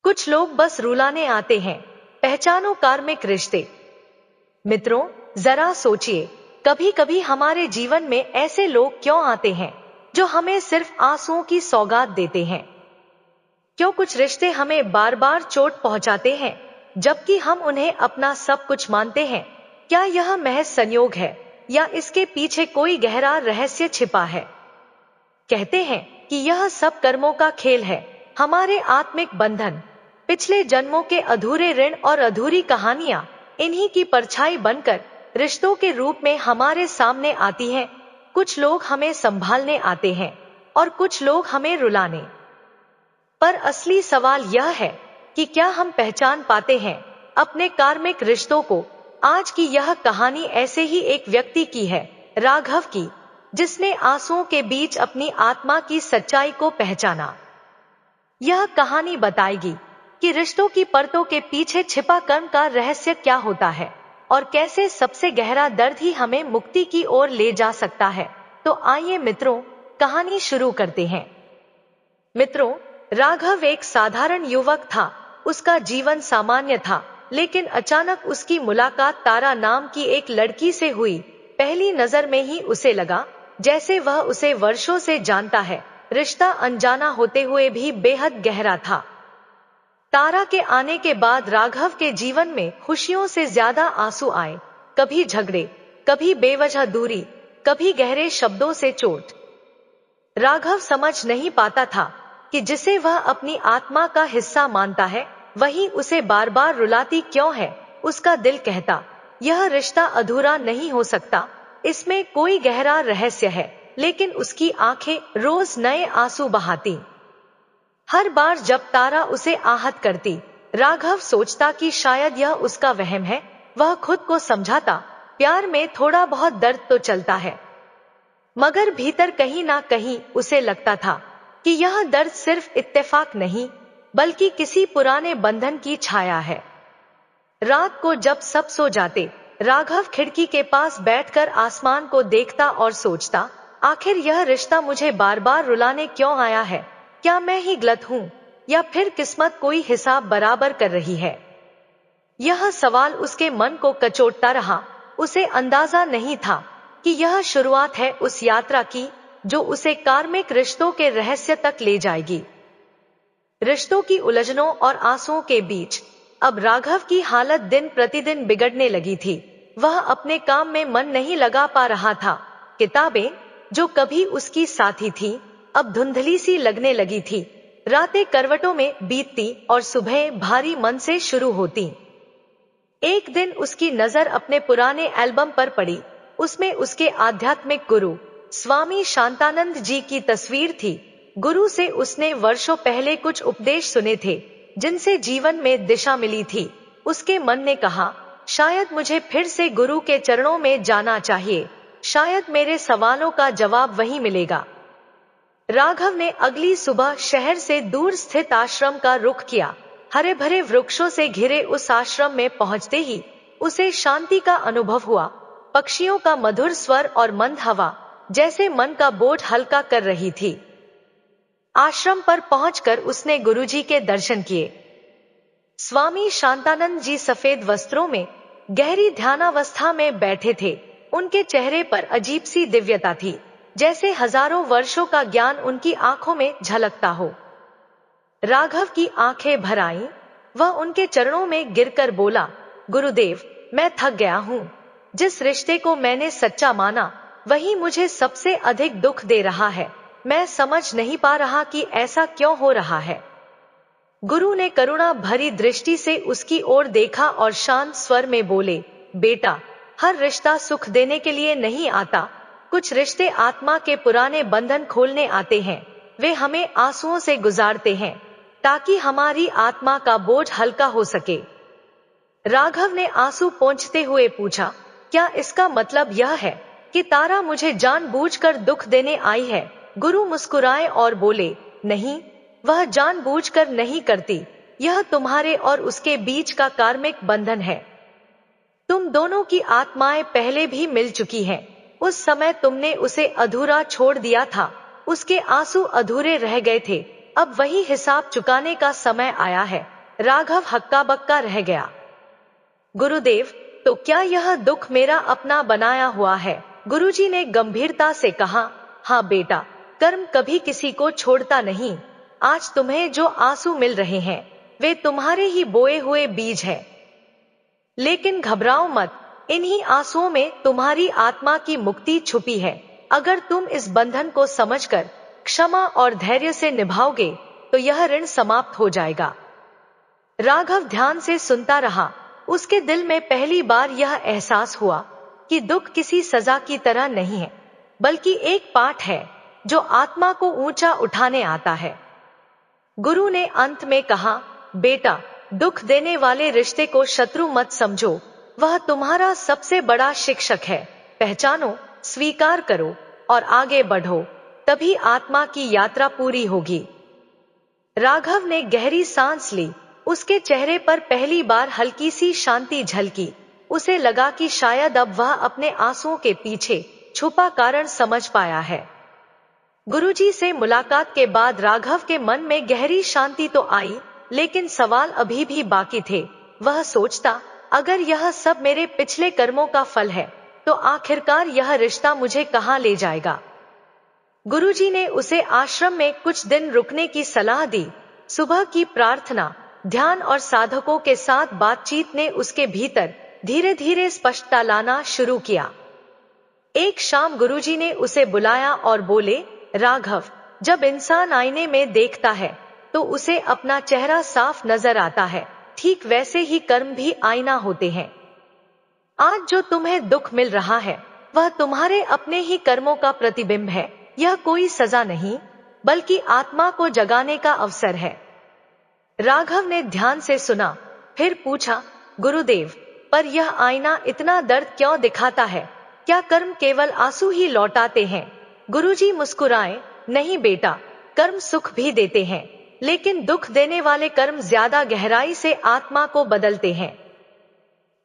कुछ लोग बस रुलाने आते हैं। पहचानो कार्मिक रिश्ते। मित्रों, जरा सोचिए, कभी कभी हमारे जीवन में ऐसे लोग क्यों आते हैं जो हमें सिर्फ आंसुओं की सौगात देते हैं? क्यों कुछ रिश्ते हमें बार बार चोट पहुंचाते हैं जबकि हम उन्हें अपना सब कुछ मानते हैं? क्या यह महज संयोग है या इसके पीछे कोई गहरा रहस्य छिपा है? कहते हैं कि यह सब कर्मों का खेल है। हमारे आत्मिक बंधन, पिछले जन्मों के अधूरे ऋण और अधूरी कहानियां इन्हीं की परछाई बनकर रिश्तों के रूप में हमारे सामने आती हैं। कुछ लोग हमें संभालने आते हैं और कुछ लोग हमें रुलाने। पर असली सवाल यह है कि क्या हम पहचान पाते हैं अपने कार्मिक रिश्तों को? आज की यह कहानी ऐसे ही एक व्यक्ति की है, राघव की, जिसने आंसुओं के बीच अपनी आत्मा की सच्चाई को पहचाना। यह कहानी बताएगी कि रिश्तों की परतों के पीछे छिपा कर्म का रहस्य क्या होता है और कैसे सबसे गहरा दर्द ही हमें मुक्ति की ओर ले जा सकता है। तो आइए मित्रों, कहानी शुरू करते हैं। मित्रों, राघव एक साधारण युवक था। उसका जीवन सामान्य था, लेकिन अचानक उसकी मुलाकात तारा नाम की एक लड़की से हुई। पहली नजर में ही उसे लगा जैसे वह उसे वर्षों से जानता है। रिश्ता अनजाना होते हुए भी बेहद गहरा था। तारा के आने के बाद राघव के जीवन में खुशियों से ज्यादा आंसू आए। कभी झगड़े, कभी बेवजह दूरी, कभी गहरे शब्दों से चोट। राघव समझ नहीं पाता था कि जिसे वह अपनी आत्मा का हिस्सा मानता है, वही उसे बार बार रुलाती क्यों है। उसका दिल कहता, यह रिश्ता अधूरा नहीं हो सकता, इसमें कोई गहरा रहस्य है। लेकिन उसकी आंखें रोज नए आंसू बहाती। हर बार जब तारा उसे आहत करती, राघव सोचता कि शायद यह उसका वहम है। वह खुद को समझाता, प्यार में थोड़ा बहुत दर्द तो चलता है। मगर भीतर कहीं ना कहीं उसे लगता था कि यह दर्द सिर्फ इत्तेफाक नहीं, बल्कि किसी पुराने बंधन की छाया है। रात को जब सब सो जाते, राघव खिड़की के पास बैठकर आसमान को देखता और सोचता, आखिर यह रिश्ता मुझे बार बार रुलाने क्यों आया है? क्या मैं ही गलत हूं या फिर किस्मत कोई हिसाब बराबर कर रही है? यह सवाल उसके मन को कचोटता रहा। उसे अंदाजा नहीं था कि यह शुरुआत है उस यात्रा की जो उसे कार्मिक रिश्तों के रहस्य तक ले जाएगी। रिश्तों की उलझनों और आंसुओं के बीच अब राघव की हालत दिन प्रतिदिन बिगड़ने लगी थी। वह अपने काम में मन नहीं लगा पा रहा था। किताबें, जो कभी उसकी साथी थी, अब धुंधली सी लगने लगी थी। रातें करवटों में बीतती और सुबह भारी मन से शुरू होती। एक दिन उसकी नजर अपने पुराने एल्बम पर पड़ी। उसमें उसके आध्यात्मिक गुरु स्वामी शांतानंद जी की तस्वीर थी। गुरु से उसने वर्षों पहले कुछ उपदेश सुने थे, जिनसे जीवन में दिशा मिली थी। उसके मन ने कहा, शायद मुझे फिर से गुरु के चरणों में जाना चाहिए। शायद मेरे सवालों का जवाब वहीं मिलेगा। राघव ने अगली सुबह शहर से दूर स्थित आश्रम का रुख किया। हरे भरे वृक्षों से घिरे उस आश्रम में पहुंचते ही उसे शांति का अनुभव हुआ। पक्षियों का मधुर स्वर और मंद हवा जैसे मन का बोझ हल्का कर रही थी। आश्रम पर पहुंचकर उसने गुरुजी के दर्शन किए। स्वामी शांतानंद जी सफेद वस्त्रों में गहरी ध्यानावस्था में बैठे थे। उनके चेहरे पर अजीब सी दिव्यता थी, जैसे हजारों वर्षों का ज्ञान उनकी आंखों में झलकता हो। राघव की आंखें भर आईं। वह उनके चरणों में गिरकर बोला, गुरुदेव, मैं थक गया हूं। जिस रिश्ते को मैंने सच्चा माना, वही मुझे सबसे अधिक दुख दे रहा है। मैं समझ नहीं पा रहा कि ऐसा क्यों हो रहा है। गुरु ने करुणा भरी दृष्टि से उसकी ओर देखा और शांत स्वर में बोले, बेटा, हर रिश्ता सुख देने के लिए नहीं आता। कुछ रिश्ते आत्मा के पुराने बंधन खोलने आते हैं। वे हमें आंसुओं से गुजारते हैं ताकि हमारी आत्मा का बोझ हल्का हो सके। राघव ने आंसू पोंछते हुए पूछा, क्या इसका मतलब यह है कि तारा मुझे जानबूझकर दुख देने आई है? गुरु मुस्कुराए और बोले, नहीं, वह जानबूझकर नहीं करती। यह तुम्हारे और उसके बीच का कार्मिक बंधन है। तुम दोनों की आत्माएं पहले भी मिल चुकी हैं। उस समय तुमने उसे अधूरा छोड़ दिया था। उसके आंसू अधूरे रह गए थे। अब वही हिसाब चुकाने का समय आया है। राघव हक्का बक्का रह गया। गुरुदेव, तो क्या यह दुख मेरा अपना बनाया हुआ है? गुरुजी ने गंभीरता से कहा, हाँ बेटा, कर्म कभी किसी को छोड़ता नहीं। आज तुम्हें जो आंसू मिल रहे हैं वे तुम्हारे ही बोए हुए बीज हैं। लेकिन घबराओ मत, इन्हीं आंसुओं में तुम्हारी आत्मा की मुक्ति छुपी है। अगर तुम इस बंधन को समझकर क्षमा और धैर्य से निभाओगे तो यह ऋण समाप्त हो जाएगा। राघव ध्यान से सुनता रहा। उसके दिल में पहली बार यह एहसास हुआ कि दुख किसी सजा की तरह नहीं है, बल्कि एक पाठ है जो आत्मा को ऊंचा उठाने आता है। गुरु ने अंत में कहा, बेटा, दुख देने वाले रिश्ते को शत्रु मत समझो, वह तुम्हारा सबसे बड़ा शिक्षक है। पहचानो, स्वीकार करो और आगे बढ़ो, तभी आत्मा की यात्रा पूरी होगी। राघव ने गहरी सांस ली। उसके चेहरे पर पहली बार हल्की सी शांति झलकी। उसे लगा कि शायद अब वह अपने आंसुओं के पीछे छुपा कारण समझ पाया है। गुरुजी से मुलाकात के बाद राघव के मन में गहरी शांति तो आई, लेकिन सवाल अभी भी बाकी थे। वह सोचता, अगर यह सब मेरे पिछले कर्मों का फल है तो आखिरकार यह रिश्ता मुझे कहाँ ले जाएगा। गुरुजी ने उसे आश्रम में कुछ दिन रुकने की सलाह दी। सुबह की प्रार्थना, ध्यान और साधकों के साथ बातचीत ने उसके भीतर धीरे धीरे स्पष्टता लाना शुरू किया। एक शाम गुरुजी ने उसे बुलाया और बोले, राघव, जब इंसान आईने में देखता है तो उसे अपना चेहरा साफ नजर आता है, ठीक वैसे ही कर्म भी आईना होते हैं। आज जो तुम्हें दुख मिल रहा है वह तुम्हारे अपने ही कर्मों का प्रतिबिंब है। यह कोई सजा नहीं, बल्कि आत्मा को जगाने का अवसर है। राघव ने ध्यान से सुना, फिर पूछा, गुरुदेव, पर यह आईना इतना दर्द क्यों दिखाता है? क्या कर्म केवल आंसू ही लौटाते हैं? गुरुजी मुस्कुराए, नहीं बेटा, कर्म सुख भी देते हैं, लेकिन दुख देने वाले कर्म ज्यादा गहराई से आत्मा को बदलते हैं।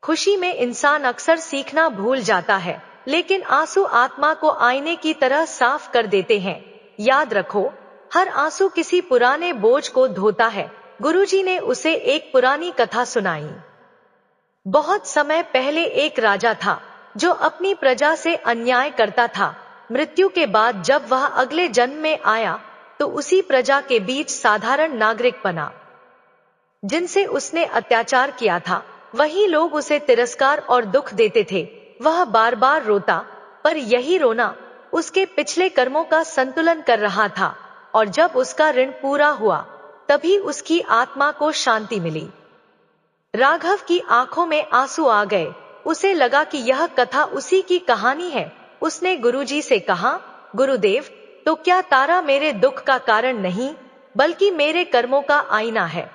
खुशी में इंसान अक्सर सीखना भूल जाता है, लेकिन आंसू आत्मा को आईने की तरह साफ कर देते हैं। याद रखो, हर आंसू किसी पुराने बोझ को धोता है। गुरुजी ने उसे एक पुरानी कथा सुनाई। बहुत समय पहले एक राजा था जो अपनी प्रजा से अन्याय करता था। मृत्यु के बाद जब वह अगले जन्म में आया तो उसी प्रजा के बीच साधारण नागरिक बना। जिनसे उसने अत्याचार किया था वही लोग उसे तिरस्कार और दुख देते थे। वह बार बार रोता, पर यही रोना उसके पिछले कर्मों का संतुलन कर रहा था, और जब उसका ऋण पूरा हुआ तभी उसकी आत्मा को शांति मिली। राघव की आंखों में आंसू आ गए। उसे लगा कि यह कथा उसी की कहानी है। उसने गुरुजी से कहा, गुरुदेव, तो क्या तारा मेरे दुख का कारण नहीं, बल्कि मेरे कर्मों का आईना है?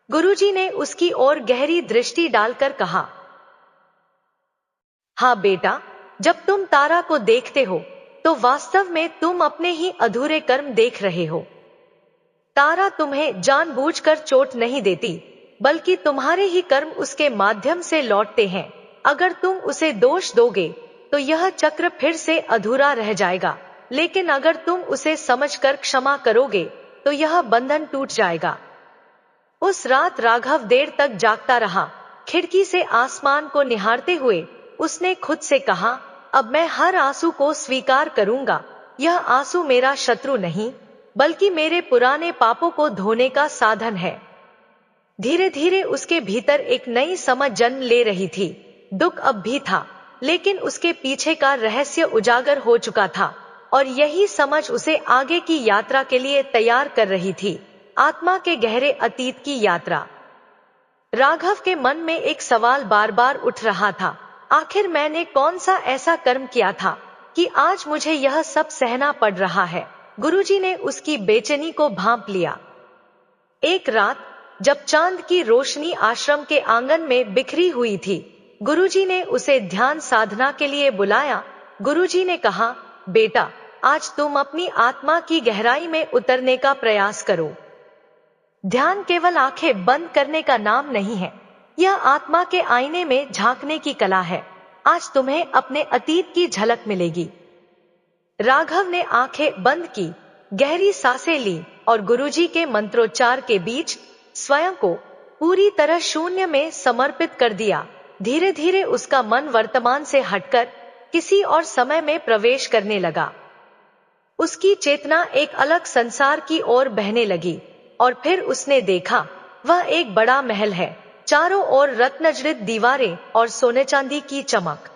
गुरुजी ने उसकी ओर गहरी दृष्टि डालकर कहा, हाँ बेटा, जब तुम तारा को देखते हो तो वास्तव में तुम अपने ही अधूरे कर्म देख रहे हो। तारा तुम्हें जानबूझकर चोट नहीं देती, बल्कि तुम्हारे ही कर्म उसके माध्यम से लौटते हैं। अगर तुम उसे दोष दोगे तो यह चक्र फिर से अधूरा रह जाएगा, लेकिन अगर तुम उसे समझकर क्षमा करोगे तो यह बंधन टूट जाएगा। उस रात राघव देर तक जागता रहा। खिड़की से आसमान को निहारते हुए उसने खुद से कहा, अब मैं हर आंसू को स्वीकार करूंगा। यह आंसू मेरा शत्रु नहीं, बल्कि मेरे पुराने पापों को धोने का साधन है। धीरे धीरे उसके भीतर एक नई समझ जन्म ले रही थी। दुख अब भी था, लेकिन उसके पीछे का रहस्य उजागर हो चुका था, और यही समझ उसे आगे की यात्रा के लिए तैयार कर रही थी, आत्मा के गहरे अतीत की यात्रा। राघव के मन में एक सवाल बार बार उठ रहा था, आखिर मैंने कौन सा ऐसा कर्म किया था कि आज मुझे यह सब सहना पड़ रहा है? गुरुजी ने उसकी बेचैनी को भांप लिया। एक रात जब चांद की रोशनी आश्रम के आंगन में बिखरी हुई थी, गुरुजी ने उसे ध्यान साधना के लिए बुलाया। गुरुजी ने कहा, बेटा, आज तुम अपनी आत्मा की गहराई में उतरने का प्रयास करो। ध्यान केवल आंखें बंद करने का नाम नहीं है, यह आत्मा के आईने में झांकने की कला है। आज तुम्हें अपने अतीत की झलक मिलेगी। राघव ने आंखें बंद की, गहरी सांसें ली और गुरुजी के मंत्रोच्चार के बीच स्वयं को पूरी तरह शून्य में समर्पित कर दिया। धीरे धीरे उसका मन वर्तमान से हटकर किसी और समय में प्रवेश करने लगा। उसकी चेतना एक अलग संसार की ओर बहने लगी और फिर उसने देखा वह एक बड़ा महल है, चारों ओर रत्नजड़ित दीवारें और सोने चांदी की चमक।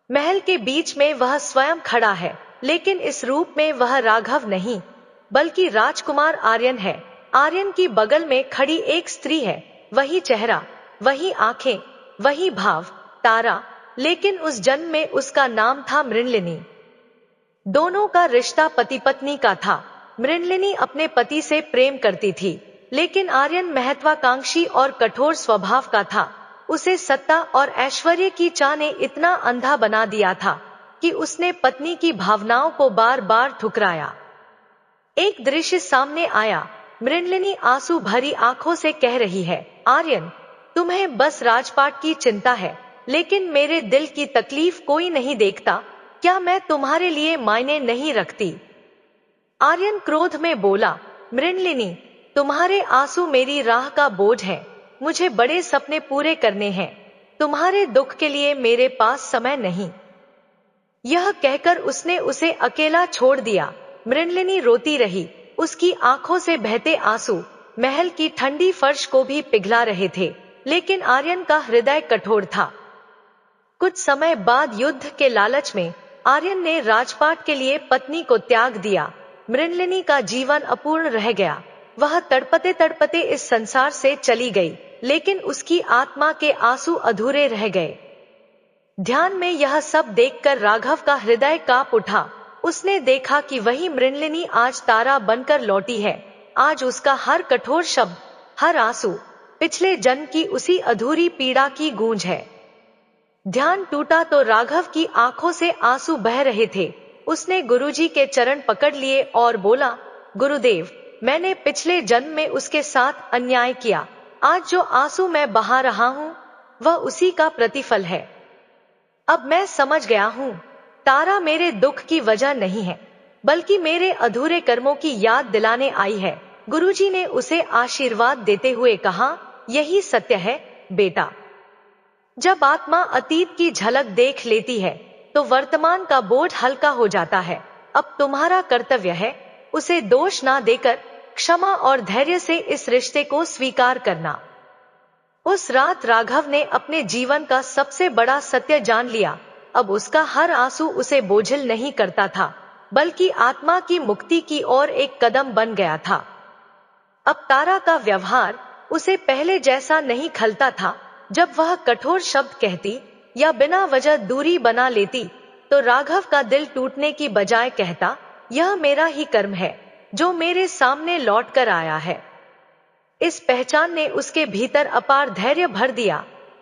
महल के बीच में वह स्वयं खड़ा है, लेकिन इस रूप में वह राघव नहीं बल्कि राजकुमार आर्यन है। आर्यन की बगल में खड़ी एक स्त्री है, वही चेहरा, वही आंखें, वही भाव, तारा, लेकिन उस जन्म में उसका नाम था मृणलिनी। दोनों का रिश्ता पति पत्नी का था। मृणलिनी अपने पति से प्रेम करती थी, लेकिन आर्यन महत्वाकांक्षी और कठोर स्वभाव का था। उसे सत्ता और ऐश्वर्य की चाह ने इतना अंधा बना दिया था कि उसने पत्नी की भावनाओं को बार बार ठुकराया। एक दृश्य सामने आया। मृणलिनी आंसू भरी आंखों से कह रही है, आर्यन, तुम्हें बस राजपाट की चिंता है, लेकिन मेरे दिल की तकलीफ कोई नहीं देखता। क्या मैं तुम्हारे लिए मायने नहीं रखती? आर्यन क्रोध में बोला, मृणलिनी, तुम्हारे आंसू मेरी राह का बोझ है। मुझे बड़े सपने पूरे करने हैं। तुम्हारे दुख के लिए मेरे पास समय नहीं। यह कहकर उसने उसे अकेला छोड़ दिया। मृणलिनी रोती रही। उसकी आंखों से बहते आंसू महल की ठंडी फर्श को भी पिघला रहे थे, लेकिन आर्यन का हृदय कठोर था। कुछ समय बाद युद्ध के लालच में आर्यन ने राजपाट के लिए पत्नी को त्याग दिया। मृणलिनी का जीवन अपूर्ण रह गया। वह तड़पते तड़पते इस संसार से चली गई, लेकिन उसकी आत्मा के आंसू अधूरे रह गए। ध्यान में यह सब देखकर राघव का हृदय कांप उठा। उसने देखा कि वही मृणलिनी आज तारा बनकर लौटी है। आज उसका हर कठोर शब्द, हर आंसू पिछले जन्म की उसी अधूरी पीड़ा की गूंज है। ध्यान टूटा तो राघव की आंखों से आंसू बह रहे थे। उसने गुरुजी के चरण पकड़ लिए और बोला, गुरुदेव, मैंने पिछले जन्म में उसके साथ अन्याय किया। आज जो आंसू मैं बहा रहा हूं, वह उसी का प्रतिफल है। अब मैं समझ गया हूं, तारा मेरे दुख की वजह नहीं है, बल्कि मेरे अधूरे कर्मों की याद दिलाने आई है। गुरुजी ने उसे आशीर्वाद देते हुए कहा, यही सत्य है बेटा। जब आत्मा अतीत की झलक देख लेती है, तो वर्तमान का बोझ हल्का हो जाता है। अब तुम्हारा कर्तव्य है उसे दोष ना देकर क्षमा और धैर्य से इस रिश्ते को स्वीकार करना। उस रात राघव ने अपने जीवन का सबसे बड़ा सत्य जान लिया। अब उसका हर आंसू उसे बोझिल नहीं करता था, बल्कि आत्मा की मुक्ति की ओर एक कदम बन गया था। अब तारा का व्यवहार उसे पहले जैसा नहीं खलता था। जब वह कठोर शब्द कहती या बिना वजह दूरी बना लेती, तो राघव का दिल टूटने की बजाय कहता, यह मेरा ही कर्म है जो मेरे सामने लौट कर आया है। इस पहचान ने उसके भीतर अपार धैर्य भर दिया।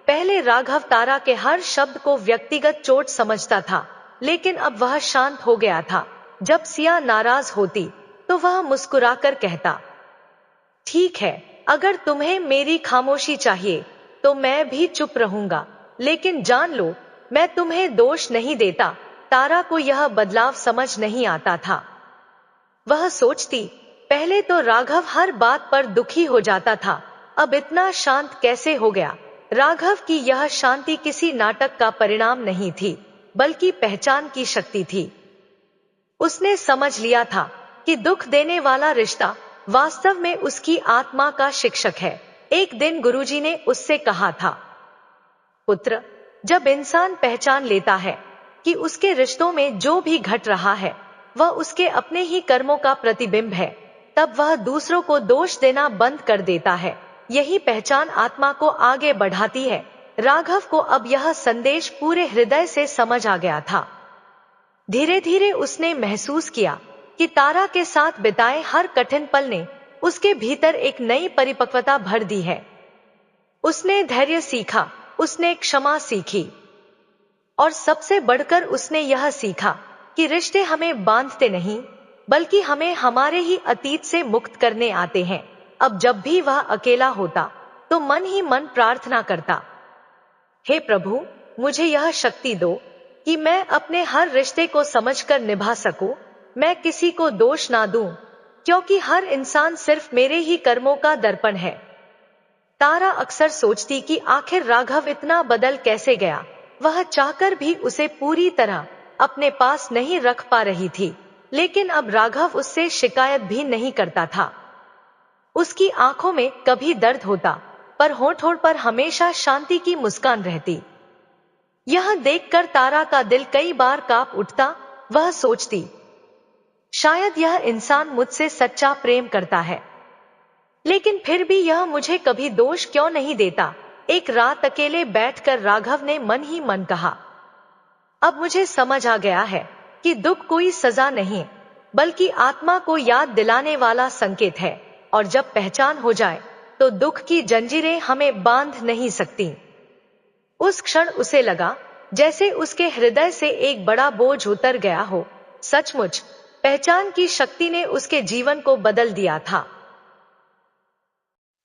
पहले राघव तारा के हर शब्द को व्यक्तिगत चोट समझता था, लेकिन अब वह शांत हो गया था। जब सिया नाराज होती, तो वह मुस्कुराकर कहता, ठीक है, अगर तुम्हें मेरी खामोशी चाहिए तो मैं भी चुप रहूंगा, लेकिन जान लो, मैं तुम्हें दोष नहीं देता। तारा को यह बदलाव समझ नहीं आता था। वह सोचती, पहले तो राघव हर बात पर दुखी हो जाता था, अब इतना शांत कैसे हो गया। राघव की यह शांति किसी नाटक का परिणाम नहीं थी, बल्कि पहचान की शक्ति थी। उसने समझ लिया था कि दुख देने वाला रिश्ता वास्तव में उसकी आत्मा का शिक्षक है। एक दिन गुरुजी ने उससे कहा था, पुत्र, जब इंसान पहचान लेता है कि उसके रिश्तों में जो भी घट रहा है वह उसके अपने ही कर्मों का प्रतिबिंब है, तब वह दूसरों को दोष देना बंद कर देता है। यही पहचान आत्मा को आगे बढ़ाती है। राघव को अब यह संदेश पूरे हृदय से समझ आ गया था। धीरे धीरे उसने महसूस किया कि तारा के साथ बिताए हर कठिन पल ने उसके भीतर एक नई परिपक्वता भर दी है। उसने धैर्य सीखा, उसने क्षमा सीखी, और सबसे बढ़कर उसने यह सीखा कि रिश्ते हमें बांधते नहीं, बल्कि हमें हमारे ही अतीत से मुक्त करने आते हैं। अब जब भी वह अकेला होता, तो मन ही मन प्रार्थना करता, हे प्रभु, मुझे यह शक्ति दो कि मैं अपने हर रिश्ते को समझकर निभा सकूं। मैं किसी को दोष ना दूं, क्योंकि हर इंसान सिर्फ मेरे ही कर्मों का दर्पण है। तारा अक्सर सोचती कि आखिर राघव इतना बदल कैसे गया। वह चाहकर भी उसे पूरी तरह अपने पास नहीं रख पा रही थी, लेकिन अब राघव उससे शिकायत भी नहीं करता था। उसकी आंखों में कभी दर्द होता, पर होठों पर हमेशा शांति की मुस्कान रहती। यह देखकर तारा का दिल कई बार कांप उठता। वह सोचती, शायद यह इंसान मुझसे सच्चा प्रेम करता है, लेकिन फिर भी यह मुझे कभी दोष क्यों नहीं देता। एक रात अकेले बैठकर राघव ने मन ही मन कहा, अब मुझे समझ आ गया है कि दुख कोई सजा नहीं, बल्कि आत्मा को याद दिलाने वाला संकेत है, और जब पहचान हो जाए तो दुख की जंजीरें हमें बांध नहीं सकती। उस क्षण उसे लगा जैसे उसके हृदय से एक बड़ा बोझ उतर गया हो। सचमुच पहचान की शक्ति ने उसके जीवन को बदल दिया था।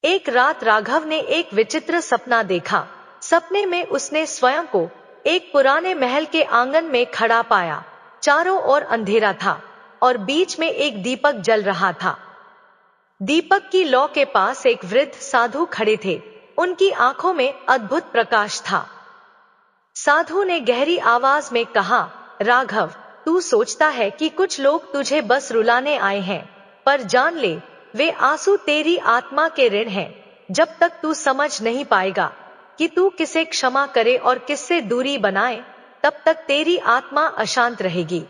एक रात राघव ने एक विचित्र सपना देखा। सपने में उसने स्वयं को एक पुराने महल के आंगन में खड़ा पाया। चारों ओर अंधेरा था और बीच में एक दीपक जल रहा था। दीपक की लौ के पास एक वृद्ध साधु खड़े थे। उनकी आंखों में अद्भुत प्रकाश था। साधु ने गहरी आवाज में कहा, राघव, तू सोचता है कि कुछ लोग तुझे बस रुलाने आए हैं, पर जान ले, वे आंसू तेरी आत्मा के ऋण हैं। जब तक तू समझ नहीं पाएगा कि तू किसे क्षमा करे और किससे दूरी बनाए, तब तक तेरी आत्मा अशांत रहेगी।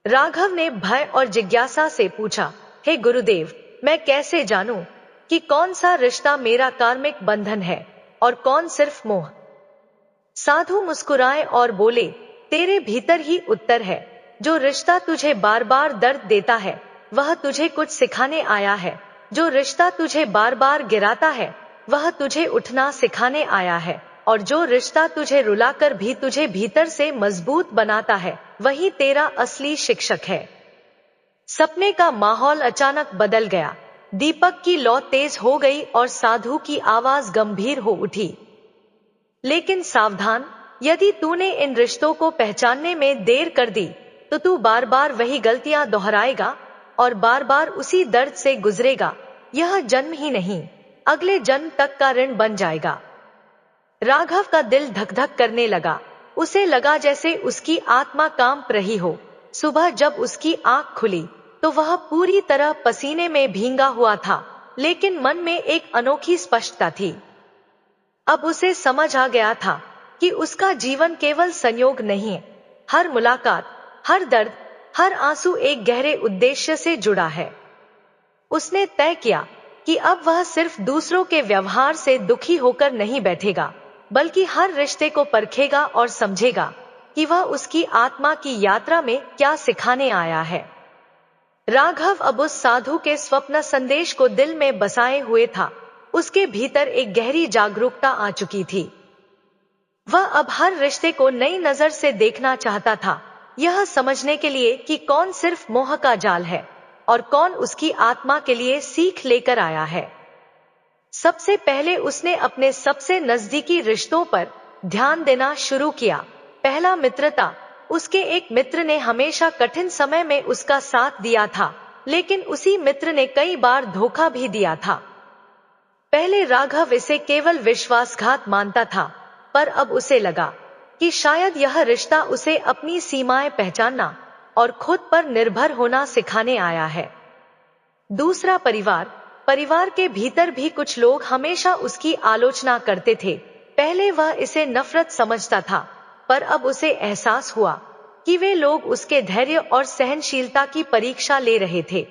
राघव ने भय और जिज्ञासा से पूछा, हे गुरुदेव, मैं कैसे जानूं कि कौन सा रिश्ता मेरा कार्मिक बंधन है और कौन सिर्फ मोह? साधु मुस्कुराए और बोले, तेरे भीतर ही उत्तर है। जो रिश्ता तुझे बार बार दर्द देता है, वह तुझे कुछ सिखाने आया है। जो रिश्ता तुझे बार बार गिराता है, वह तुझे उठना सिखाने आया है। और जो रिश्ता तुझे रुलाकर भी तुझे भीतर से मजबूत बनाता है, वही तेरा असली शिक्षक है। सपने का माहौल अचानक बदल गया। दीपक की लौ तेज हो गई और साधु की आवाज गंभीर हो उठी, लेकिन सावधान, यदि तूने इन रिश्तों को पहचानने में देर कर दी, तो तू बार बार वही गलतियां दोहराएगा और बार बार उसी दर्द से गुजरेगा। यह जन्म ही नहीं, अगले जन्म तक का ऋण बन जाएगा। राघव का दिल धक धक करने लगा। उसे लगा जैसे उसकी आत्मा कांप रही हो। सुबह जब उसकी आंख खुली तो वह पूरी तरह पसीने में भींगा हुआ था, लेकिन मन में एक अनोखी स्पष्टता थी। अब उसे समझ आ गया था कि उसका जीवन केवल संयोग नहीं है। हर मुलाकात, हर दर्द, हर आंसू एक गहरे उद्देश्य से जुड़ा है। उसने तय किया कि अब वह सिर्फ दूसरों के व्यवहार से दुखी होकर नहीं बैठेगा, बल्कि हर रिश्ते को परखेगा और समझेगा कि वह उसकी आत्मा की यात्रा में क्या सिखाने आया है। राघव अब उस साधु के स्वप्न संदेश को दिल में बसाए हुए था। उसके भीतर एक गहरी जागरूकता आ चुकी थी। वह अब हर रिश्ते को नई नजर से देखना चाहता था, यह समझने के लिए कि कौन सिर्फ मोह का जाल है और कौन उसकी आत्मा के लिए सीख लेकर आया है। सबसे पहले उसने अपने सबसे नजदीकी रिश्तों पर ध्यान देना शुरू किया। पहला, मित्रता। उसके एक मित्र ने हमेशा कठिन समय में उसका साथ दिया था, लेकिन उसी मित्र ने कई बार धोखा भी दिया था। पहले राघव इसे केवल विश्वासघात मानता था, पर अब उसे लगा कि शायद यह रिश्ता उसे अपनी सीमाएं पहचानना और खुद पर निर्भर होना सिखाने आया है। दूसरा, परिवार। परिवार के भीतर भी कुछ लोग हमेशा उसकी आलोचना करते थे। पहले वह इसे नफरत समझता था, पर अब उसे एहसास हुआ कि वे लोग उसके धैर्य और सहनशीलता की परीक्षा ले रहे थे।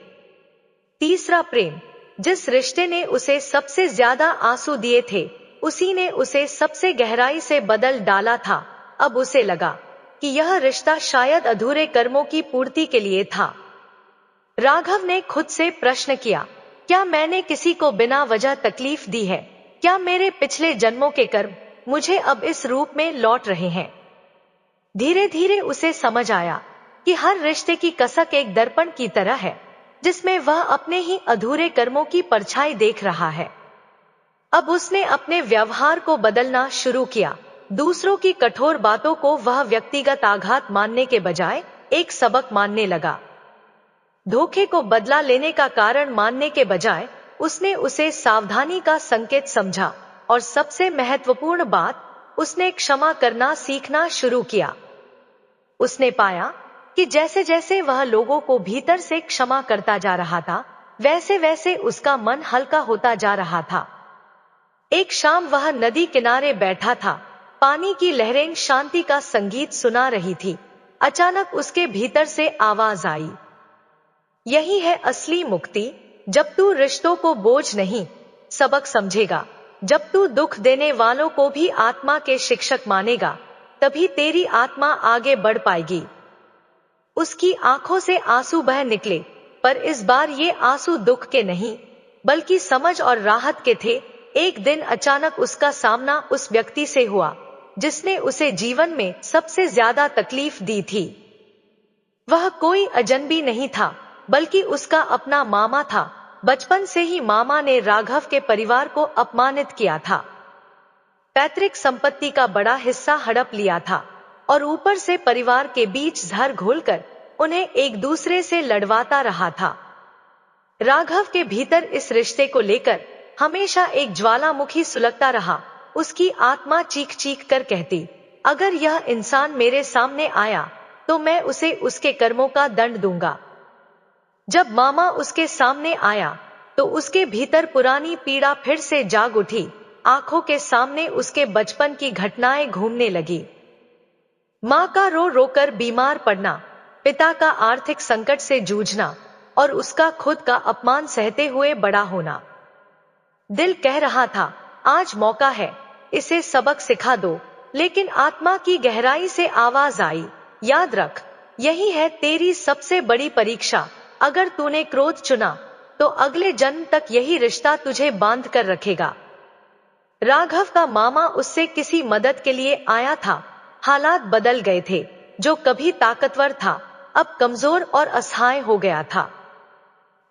तीसरा, प्रेम। जिस रिश्ते ने उसे सबसे ज्यादा आंसू दिए थे, उसी ने उसे सबसे गहराई से बदल डाला था। अब उसे लगा कि यह रिश्ता शायद अधूरे कर्मों की पूर्ति के लिए था। राघव ने खुद से प्रश्न किया, क्या मैंने किसी को बिना वजह तकलीफ दी है? क्या मेरे पिछले जन्मों के कर्म मुझे अब इस रूप में लौट रहे हैं? धीरे धीरे उसे समझ आया कि हर रिश्ते की कसक एक दर्पण की तरह है, जिसमें वह अपने ही अधूरे कर्मों की परछाई देख रहा है। अब उसने अपने व्यवहार को बदलना शुरू किया। दूसरों की कठोर बातों को वह व्यक्तिगत आघात मानने के बजाय एक सबक मानने लगा। धोखे को बदला लेने का कारण मानने के बजाय उसने उसे सावधानी का संकेत समझा और सबसे महत्वपूर्ण बात, उसने क्षमा करना सीखना शुरू किया। उसने पाया कि जैसे जैसे वह लोगों को भीतर से क्षमा करता जा रहा था, वैसे वैसे उसका मन हल्का होता जा रहा था। एक शाम वह नदी किनारे बैठा था, पानी की लहरें शांति का संगीत सुना रही थी। अचानक उसके भीतर से आवाज आई, यही है असली मुक्ति, जब तू रिश्तों को बोझ नहीं, सबक समझेगा, जब तू दुख देने वालों को भी आत्मा के शिक्षक मानेगा, तभी तेरी आत्मा आगे बढ़ पाएगी। उसकी आंखों से आंसू बह निकले, पर इस बार ये आंसू दुख के नहीं, बल्कि समझ और राहत के थे। एक दिन अचानक उसका सामना उस व्यक्ति से हुआ जिसने उसे जीवन में सबसे ज्यादा तकलीफ दी थी। वह कोई अजनबी नहीं था, बल्कि उसका अपना मामा था। बचपन से ही मामा ने राघव के परिवार को अपमानित किया था, पैतृक संपत्ति का बड़ा हिस्सा हड़प लिया था और ऊपर से परिवार के बीच जहर घोलकर उन्हें एक दूसरे से लड़वाता रहा था। राघव के भीतर इस रिश्ते को लेकर हमेशा एक ज्वालामुखी सुलगता रहा। उसकी आत्मा चीख चीख कर कहती, अगर यह इंसान मेरे सामने आया तो मैं उसे उसके कर्मों का दंड दूंगा। जब मामा उसके सामने आया तो उसके भीतर पुरानी पीड़ा फिर से जाग उठी। आंखों के सामने उसके बचपन की घटनाएं घूमने लगी। माँ का रो रोकर बीमार पड़ना, पिता का आर्थिक संकट से जूझना और उसका खुद का अपमान सहते हुए बड़ा होना। दिल कह रहा था, आज मौका है, इसे सबक सिखा दो, लेकिन आत्मा की गहराई से आवाज आई, याद रख, यही है तेरी सबसे बड़ी परीक्षा। अगर तूने क्रोध चुना तो अगले जन्म तक यही रिश्ता तुझे बांध कर रखेगा। राघव का मामा उससे किसी मदद के लिए आया था। हालात बदल गए थे। जो कभी ताकतवर था अब कमजोर और असहाय हो गया था।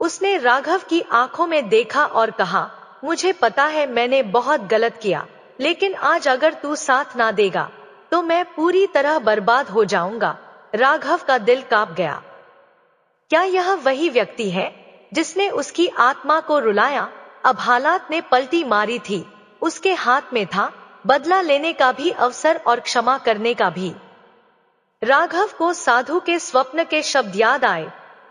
उसने राघव की आंखों में देखा और कहा, मुझे पता है मैंने बहुत गलत किया, लेकिन आज अगर तू साथ ना देगा तो मैं पूरी तरह बर्बाद हो जाऊंगा। राघव का दिल कांप गया। क्या यह वही व्यक्ति है जिसने उसकी आत्मा को रुलाया? अब हालात ने पलटी मारी थी। उसके हाथ में था बदला लेने का भी अवसर और क्षमा करने का भी। राघव को साधु के स्वप्न के शब्द याद आए,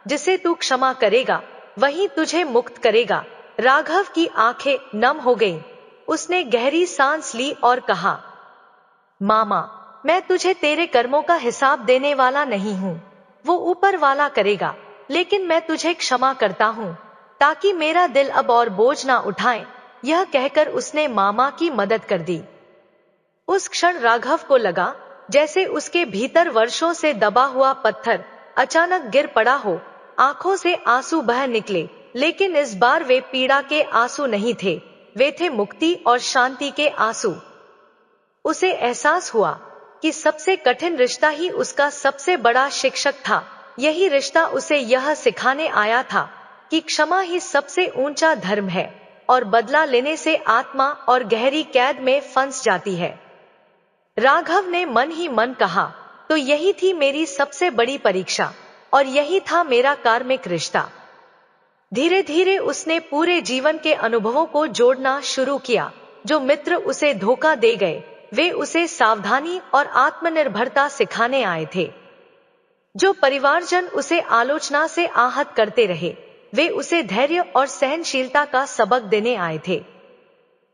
जिसे तू क्षमा करेगा वही तुझे मुक्त करेगा। राघव की आंखें नम हो गईं। उसने गहरी सांस ली और कहा, मामा, मैं तुझे तेरे कर्मों का हिसाब देने वाला नहीं हूं, वो ऊपर वाला करेगा, लेकिन मैं तुझे क्षमा करता हूं ताकि मेरा दिल अब और बोझ ना उठाए। यह कहकर उसने मामा की मदद कर दी। उस क्षण राघव को लगा जैसे उसके भीतर वर्षों से दबा हुआ पत्थर अचानक गिर पड़ा हो। आंखों से आंसू बह निकले, लेकिन इस बार वे पीड़ा के आंसू नहीं थे, वे थे मुक्ति और शांति के आंसू। उसे एहसास हुआ कि सबसे कठिन रिश्ता ही उसका सबसे बड़ा शिक्षक था। यही रिश्ता उसे यह सिखाने आया था कि क्षमा ही सबसे ऊंचा धर्म है और बदला लेने से आत्मा और गहरी कैद में फंस जाती है। राघव ने मन ही मन कहा, तो यही थी मेरी सबसे बड़ी परीक्षा और यही था मेरा कार्मिक रिश्ता। धीरे धीरे उसने पूरे जीवन के अनुभवों को जोड़ना शुरू किया। जो मित्र उसे धोखा दे गए, वे उसे सावधानी और आत्मनिर्भरता सिखाने आए थे। जो परिवारजन उसे आलोचना से आहत करते रहे, वे उसे धैर्य और सहनशीलता का सबक देने आए थे।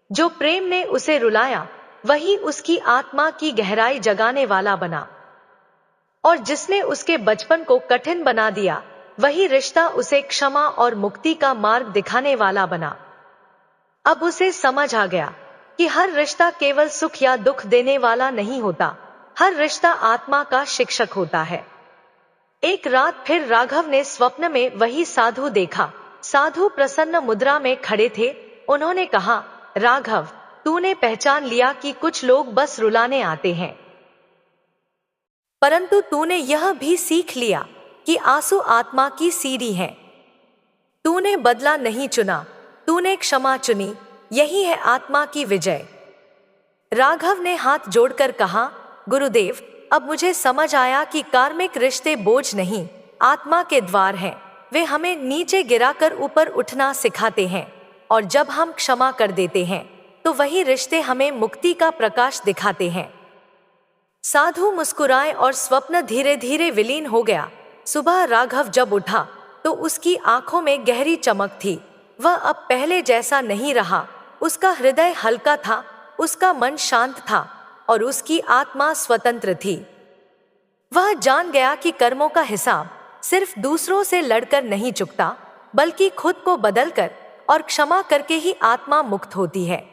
जो प्रेम ने उसे रुलाया, वही उसकी आत्मा की गहराई जगाने वाला बना। और जिसने उसके बचपन को कठिन बना दिया, वही रिश्ता उसे क्षमा और मुक्ति का मार्ग दिखाने वाला बना। अब उसे समझ आ गया कि हर रिश्ता केवल सुख या दुख देने वाला नहीं होता, हर रिश्ता आत्मा का शिक्षक होता है। एक रात फिर राघव ने स्वप्न में वही साधु देखा। साधु प्रसन्न मुद्रा में खड़े थे। उन्होंने कहा, राघव, तूने पहचान लिया कि कुछ लोग बस रुलाने आते हैं, परंतु तूने यह भी सीख लिया कि आंसू आत्मा की सीढ़ी है। तूने बदला नहीं चुना, तूने क्षमा चुनी, यही है आत्मा की विजय। राघव ने हाथ जोड़कर कहा, गुरुदेव, अब मुझे समझ आया कि कार्मिक रिश्ते बोझ नहीं, आत्मा के द्वार हैं। वे हमें नीचे गिराकर ऊपर उठना सिखाते हैं, और जब हम क्षमा कर देते हैं तो वही रिश्ते हमें मुक्ति का प्रकाश दिखाते हैं। साधु मुस्कुराए और स्वप्न धीरे धीरे विलीन हो गया। सुबह राघव जब उठा तो उसकी आंखों में गहरी चमक थी। वह अब पहले जैसा नहीं रहा। उसका हृदय हल्का था, उसका मन शांत था और उसकी आत्मा स्वतंत्र थी। वह जान गया कि कर्मों का हिसाब सिर्फ दूसरों से लड़कर नहीं चुकता, बल्कि खुद को बदलकर और क्षमा करके ही आत्मा मुक्त होती है।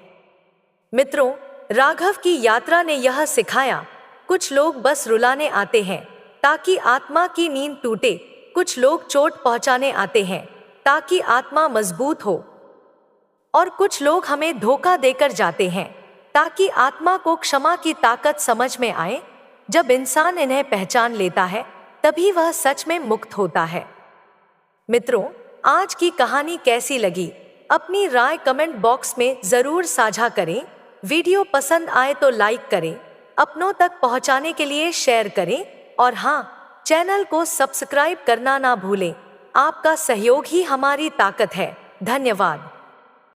मित्रों, राघव की यात्रा ने यह सिखाया, कुछ लोग बस रुलाने आते हैं ताकि आत्मा की नींद टूटे, कुछ लोग चोट पहुंचाने आते हैं ताकि आत्मा मजबूत हो, और कुछ लोग हमें धोखा देकर जाते हैं ताकि आत्मा को क्षमा की ताकत समझ में आए। जब इंसान इन्हें पहचान लेता है तभी वह सच में मुक्त होता है। मित्रों, आज की कहानी कैसी लगी? अपनी राय कमेंट बॉक्स में जरूर साझा करें। वीडियो पसंद आए तो लाइक करें, अपनों तक पहुंचाने के लिए शेयर करें, और हाँ, चैनल को सब्सक्राइब करना ना भूलें। आपका सहयोग ही हमारी ताकत है। धन्यवाद।